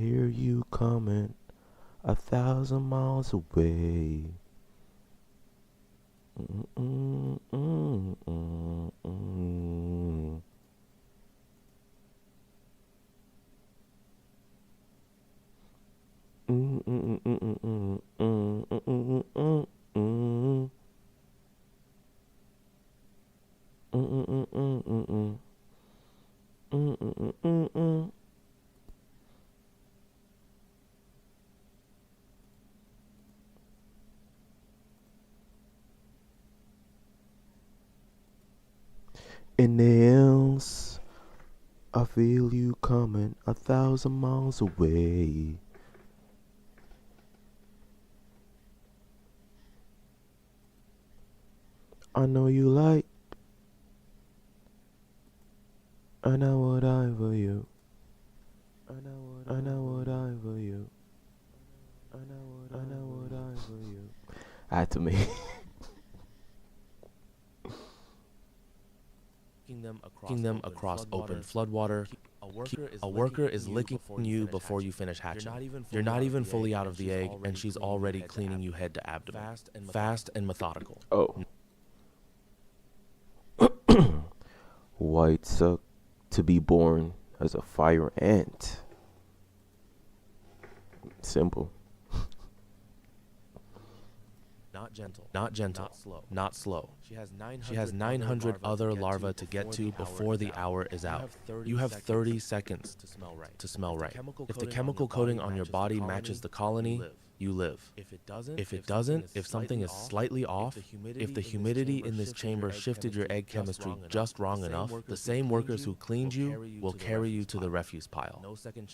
hear you coming 1,000 miles away. Mm, mm, mm, mm. Mm, mm, mm, mm, mm, mm, mm, mm, mm, mm. Mm, mm, mm, mm, mm, mm. Mm, mm, mm, mm, mm. In the hills, I feel you coming 1,000 miles away. I know you like, I know what I for you. I know what I for you. I know what I for you. I had to make Taking them across open floodwater. A worker is licking you before you finish hatching. You're not even fully out of the egg, and she's already cleaning you head to abdomen. Fast and methodical. oh. Why it suck to be born as a fire ant. Simple. Not gentle, not slow. She has 900 other larvae to get to before the hour is out. You have 30 seconds to smell right. If the chemical coating on your body matches the colony, you live. If it doesn't, if something is slightly off, if the humidity in this chamber shifted your egg chemistry just wrong enough, the same workers who cleaned you will carry you to the refuse pile.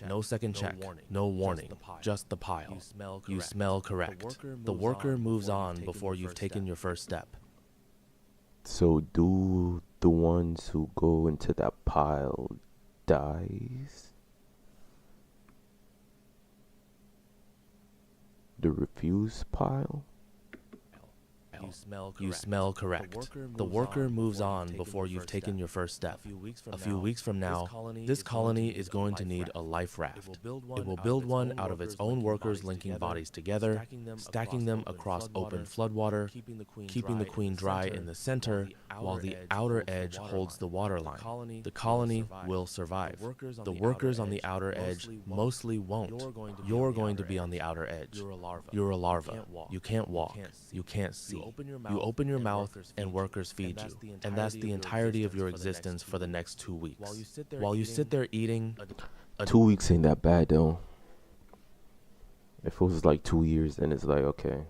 No second check, no warning, just the pile. You smell correct. The worker moves on before you've taken your first step. So do the ones who go into that pile dies? The refuse pile? You smell correct. The worker moves on before you've taken your first step. A few weeks from now, this colony is going to need a life raft. It will build one out of its own workers linking bodies together, stacking them across open floodwater, keeping the queen dry in the center, while the outer edge holds the water line. The colony will survive. The workers on the outer edge mostly won't. You're going to be on the outer edge. You're a larva. You can't walk. You can't see. You open your mouth and workers feed you. And that's the entirety of your existence for the next 2 weeks. While you sit there eating, 2 weeks ain't that bad though. If it was like 2 years, then it's like, okay,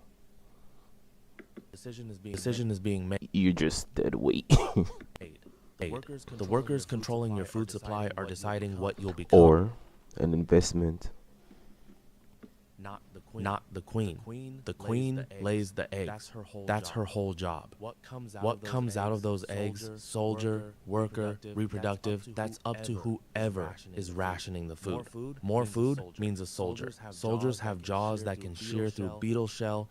decision is being made. you're just dead weight. The workers controlling your food supply are deciding what you'll become. Or an investment. Not the queen. The queen lays the eggs. That's her whole job. What comes out of those eggs, soldier, worker, reproductive, that's up to whoever is rationing the food. More food means a soldier. Soldiers have jaws that can shear through beetle shell.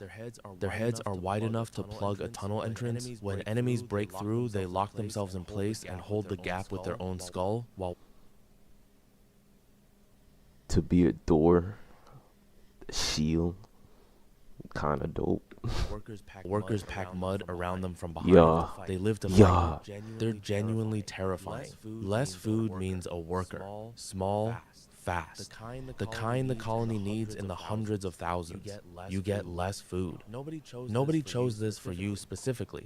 Their heads are wide enough to plug a tunnel entrance. When enemies break through, they lock themselves in place and hold the gap with their own skull, while To be a door, shield, kind of dope. workers pack mud around them from behind. Yeah. They live to Yeah. fight. They're genuinely terrifying. Less food means a worker. Small, fast. The kind the colony needs in the hundreds of thousands. You get less food. Nobody chose this for you specifically.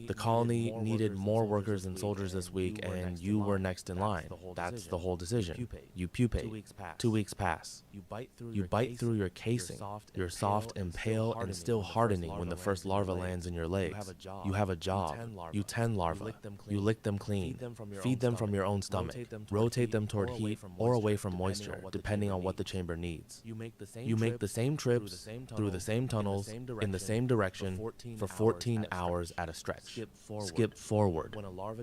The colony needed more workers than soldiers this week, and you were next in line. That's the whole decision. You pupate. 2 weeks pass. You bite through your casing. You're soft and pale and still hardening when the first larva lands in your legs. You have a job. You tend larvae. You lick them clean. Feed them from your own stomach. Rotate them toward heat or away from moisture, depending on what the chamber needs. You make the same trips through the same tunnels in the same direction for 14 hours at a stretch. Skip forward.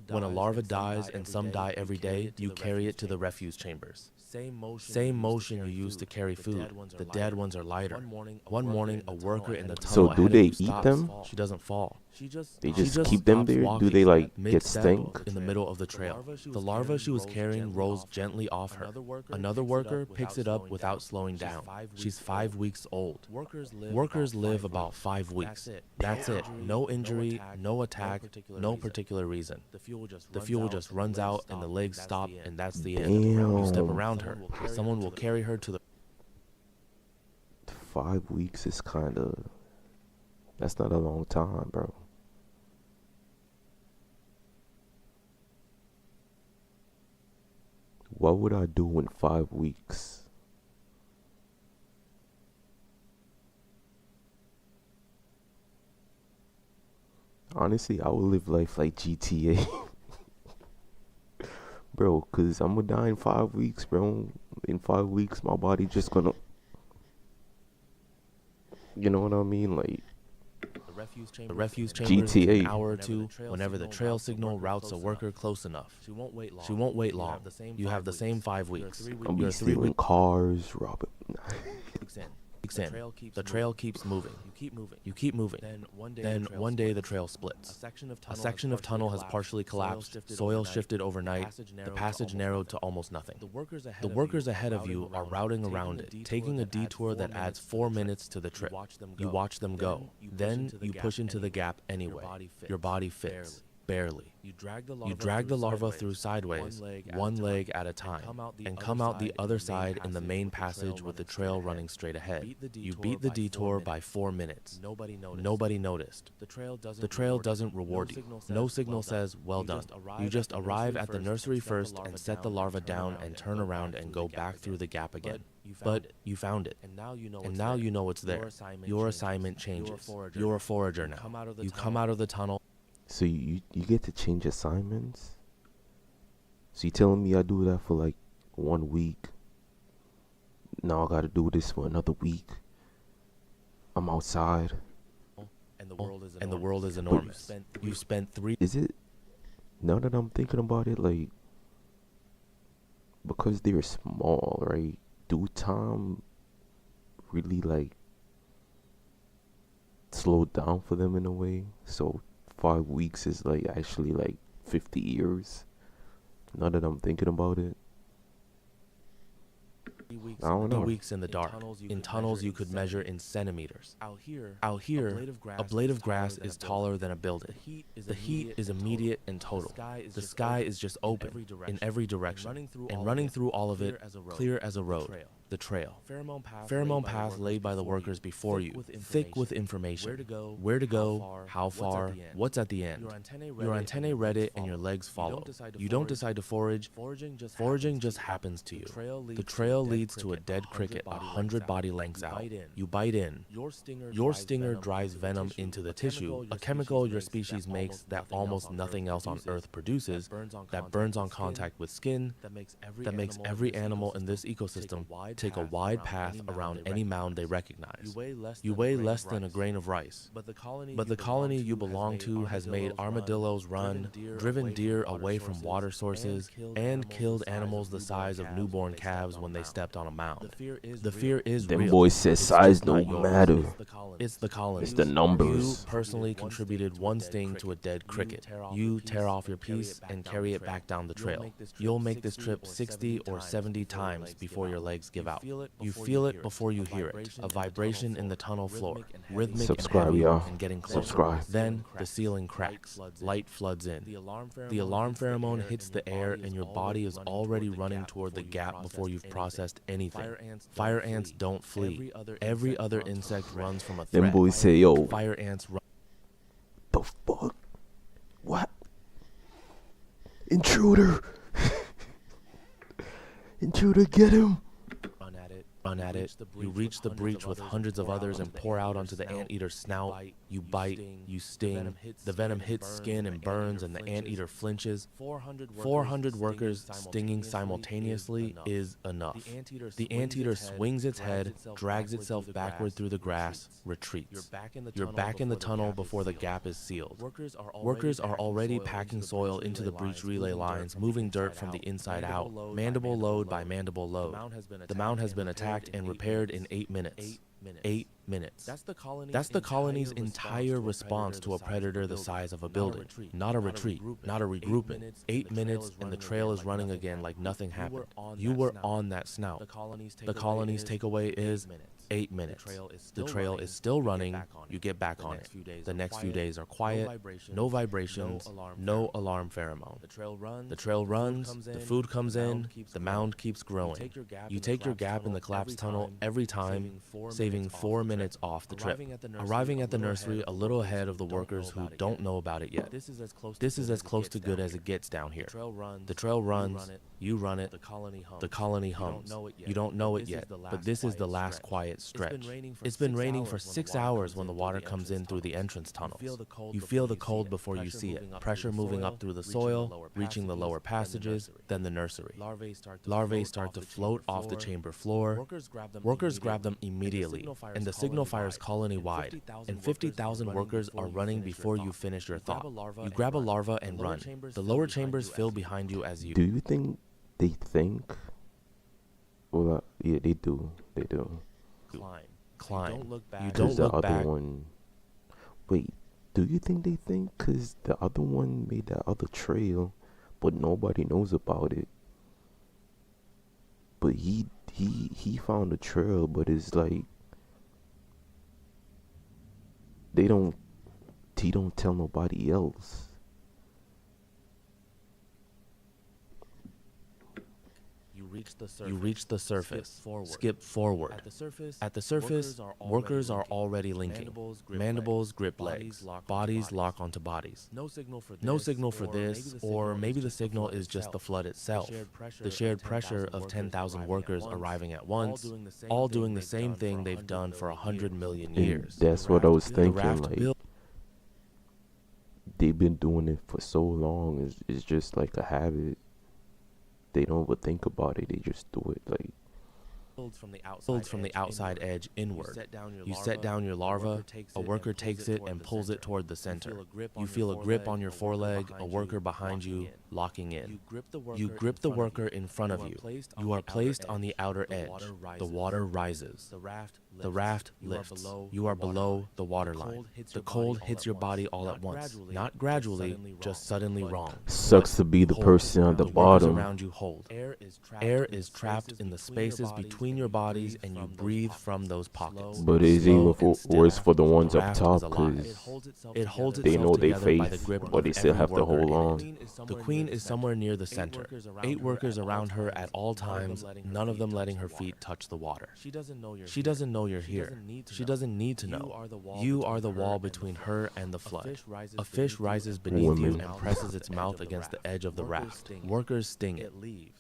When a larva dies, and some die every day, you carry it to the refuse chambers. Same motion you use to carry food. The dead ones are lighter. One morning, a worker in the tunnel So do ahead of they you eat stops. them? She doesn't fall. They She just just keep them stops there? Do walking they like get mid-step stink? in the middle of the trail. The larva she was carrying rolls gently off her. Another worker picks it up without slowing down. She's 5 weeks old. Workers live about 5 weeks. That's it. No injury, no attack, no particular reason. The fuel just runs out and the legs stop, and that's the end. You step Damn. around her. Someone will carry her to the 5 weeks is kind of. That's not a long time, bro. What would I do in 5 weeks? Honestly, I would live life like GTA, bro. Cause I'm gonna die in 5 weeks, bro. In 5 weeks, my body just gonna, you know what I mean? Like the refuse chamber in an GTA. hour or two whenever the trail signal routes a worker close enough. She won't wait long. You have the same 5 weeks. I'll be You're 3 stealing cars, robbing. weeks in. The trail keeps moving. You keep moving. Then one day the trail splits. A section of tunnel has partially collapsed, soil shifted overnight, the passage narrowed to almost nothing. The workers ahead of you are routing around it, taking a detour that adds 4 minutes to the trip. You watch them go. Then you push into the gap anyway. Your body fits. Barely. You drag the larva through sideways, one leg at a time, and come out the other side in the main passage with the trail running straight ahead. You beat the detour by 4 minutes. Nobody noticed. The trail doesn't reward you. No signal says, well done. You just arrive at the nursery first and set the larva down and turn around and go back through the gap again. But you found it. And now you know it's there. Your assignment changes. You're a forager now. You come out of the tunnel. So you get to change assignments? So you telling me I do that for like 1 week? Now I gotta do this for another week. I'm outside. And the world is enormous. You've spent 3 Is it? Now that I'm thinking about it, like, because they're small, right? Do time really like slow down for them in a way? So 5 weeks is like actually like 50 years. Now that I'm thinking about it, I don't know. weeks in the dark. In tunnels you could measure in centimeters. Out here, a blade of grass is taller than a building. The heat is immediate and total. The sky is just open in every direction. And running through all of it, clear as a road. The trail. Pheromone path laid by the workers before you, thick with information. Where to go, how far, what's at the end. Your antennae read it and your legs follow. You don't decide to forage. Foraging just happens to you. The trail leads to a dead cricket 100 body lengths out. You bite in. Your stinger drives venom into the tissue, a chemical your species makes that almost nothing else on Earth produces, that burns on contact with skin, that makes every animal in this ecosystem take a wide path around any mound they recognize. You weigh less than a grain of rice, but the colony you belong to has made armadillos run, driven deer away from water sources, and killed animals the size of newborn calves when they stepped on a mound. The fear is them real. boys said It's size just not don't yours. matter. It's the colony. It's the numbers. You personally contributed one sting to a dead cricket. You tear off your piece and carry it back down the trail. You'll make this trip 60 or 70 times before your legs give out. You feel it before you hear it. A vibration in the tunnel floor, rhythmic Subscribe, and heavy y'all. and getting closer. Subscribe. Then the ceiling cracks. Light floods in. The alarm pheromone hits the air and your body is already running toward the gap before you've processed anything. Fire ants don't flee. Every other insect runs from a threat. Them boys say, yo, Fire ants run. the fuck? What? Intruder! Intruder, get him! Run at it. You reach the breach with hundreds of others and pour out onto the anteater's snout. You bite, you sting. The venom hits skin and burns, and the anteater flinches. 400 workers stinging simultaneously is enough. The anteater swings its head, drags itself backward through the grass, retreats. You're back in the tunnel before the gap is sealed. Workers are already packing soil into the breach relay lines, moving dirt from the inside out, mandible load by mandible load. The mound has been attacked and repaired in 8 minutes. 8 minutes. That's the colony's entire response to a predator the size of a building. Not a retreat, not a regrouping. 8 minutes and the trail is running again like nothing happened. You were on that snout. The colony's takeaway is 8 minutes. The trail is still running. You get back on it. The next few days are quiet, no vibrations, no alarm pheromone. The trail runs, the food comes in, the mound keeps growing. You take your gap in the collapsed tunnel every time, saving 4 minutes off the trip. Arriving at the nursery a little ahead of the workers who don't know about it yet. This is as close to good as it gets down here. The trail runs, you run it, the colony hums. You don't know it yet, but this is the last quiet stretch. It's been raining for 6 hours when the water comes in through the entrance tunnels. You feel the cold before you see it. Pressure moving up through the soil, reaching the lower passages, then the nursery. Larvae start to float off the chamber floor. Workers grab them immediately, and the signal fires colony-wide, and 50,000 workers are running before you finish your thought. You grab a larva and run. The lower chambers fill behind you as you... Do you think they think? Well, yeah, they do. They do. Climb. You Because don't the look other back. one. Wait, do you think they think? Because the other one made that other trail, but nobody knows about it. But he found a trail, but it's like they don't. He don't tell nobody else. You reach the surface. Skip forward. At the surface, workers are already linking. Mandibles grip legs. Bodies lock onto bodies. No signal for this, or maybe the signal is just the flood itself. The shared pressure of 10,000 workers arriving at once, all doing the same thing they've done for 100 million And years. that's what I was The thinking. raft Like built. they've been doing it for so long. It's just like a habit. They don't even think about it. They just do it. Like Folds from the outside edge inward. You set down your larva, a worker takes it and pulls it toward the center. You feel a grip on your foreleg, a worker behind you, locking in. You grip the worker in front of you. You are placed on the outer edge. The water rises. The raft lifts. You are below the water line. The cold hits your body all at once. Not gradually, just suddenly wrong. sucks to be the Hold. person at the Workers bottom. around you hold. Air is trapped in the spaces between your bodies, and you breathe from those pockets. But it's Slow even and still. worse for the ones The up raft top is alive. because It holds they itself know they together by the faith, grip but of they still every have to worker hold in it. on. The queen is somewhere near the center. 8 workers around her at all times, none of them letting her feet touch the water. She doesn't know you're here. She doesn't need to know. You are the wall between her and the flood. A fish rises beneath you Women. and presses its mouth against the edge of the raft. Workers sting it.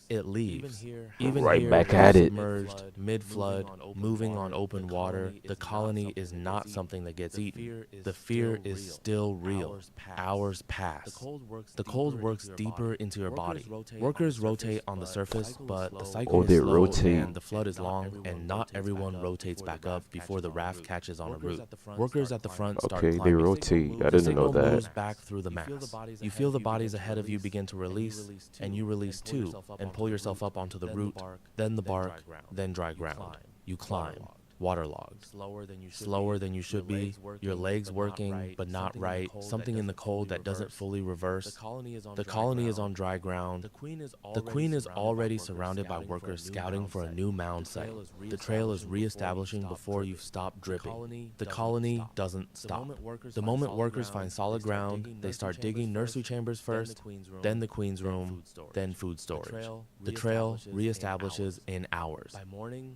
It leaves. Even Right here, back at it. submerged, mid-flood, moving on open water, the colony is not something that gets eaten. The fear is still real. Hours pass. The cold works deeper into your body. Workers rotate on the surface, but the cycle Oh, is they slow rotate. and the flood is long, and not everyone rotates back up before the raft catches on a root. Workers at the front start Okay, they climbing. rotate. I The didn't know signal moves that. back through the mass. You feel the bodies ahead of you begin to release, and you release too, and pull yourself up onto the root, then the bark, then dry ground. You climb. Waterlogged. Slower than you should be. Your legs working, but not right. Something in the cold that doesn't fully reverse. The colony is on dry ground. The queen is already surrounded by workers scouting for a new mound site. The trail is reestablishing before you've stopped dripping. The colony doesn't stop. The moment workers find solid ground, they start digging nursery chambers first, then the queen's room, then food storage. The trail reestablishes in hours.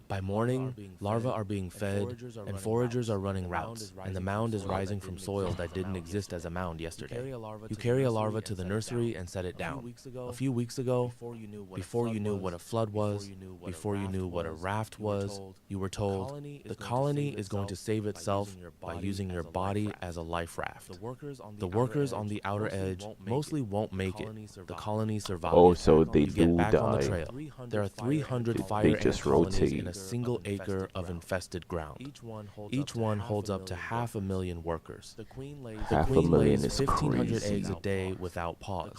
By morning, larvae are being fed, and foragers are running routes, and the mound is rising from soil that didn't exist as a mound yesterday. You carry a larva to the nursery and set it down. A few weeks ago, before you knew what a flood was, before you knew what a raft was, you were told the colony is going to save itself by using your body as a life raft. The workers on the outer edge mostly won't make it. The colony survives. Oh, so they You get do back on the die. trail. There are 300 They fire ant just colonies rotate. in a single acre of infested forested ground. Each one holds up to 500,000 workers. The Half a queen million lays is 1,500 crazy. eggs a day without pause.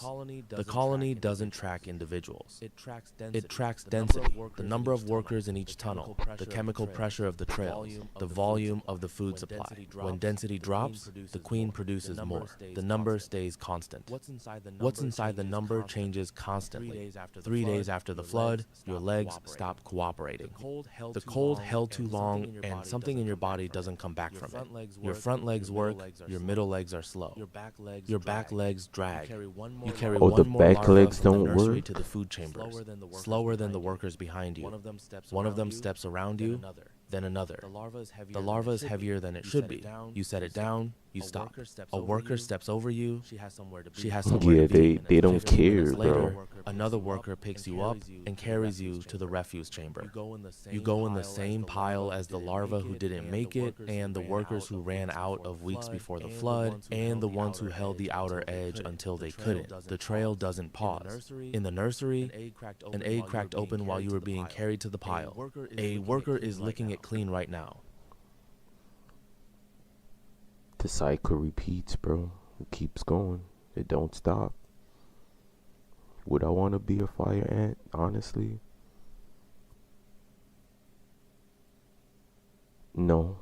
The colony doesn't track individuals. It tracks density, the number of workers in each tunnel, the chemical pressure of the trails, the volume of the food supply. When density drops, the queen produces more. The number stays constant. What's inside the number changes constantly. 3 days after the flood, your legs stop cooperating. The cold held too long, and something in your body doesn't come back from it. Your front legs work, your middle legs are slow. Your back legs drag. You carry Oh, the one more back larva legs from the don't nursery work? to the food chambers, slower than the workers behind you. One of them steps around you, then another. The larva is heavier than it should be. You set it down, you stop. A worker steps over you, she has somewhere Yeah, to be. they don't 15 minutes care, later, bro. another worker picks you up and carries you to the refuse chamber. You go in the same pile as the larva who didn't make it, and the workers who ran out of weeks before the flood, and the ones who held the outer edge until they couldn't. The trail doesn't pause. In the nursery, an egg cracked open while you were being carried to the pile. A worker is licking it clean right now. The cycle repeats, bro. It keeps going. It don't stop. Would I want to be a fire ant? Honestly, no.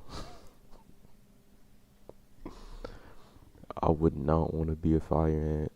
I would not want to be a fire ant.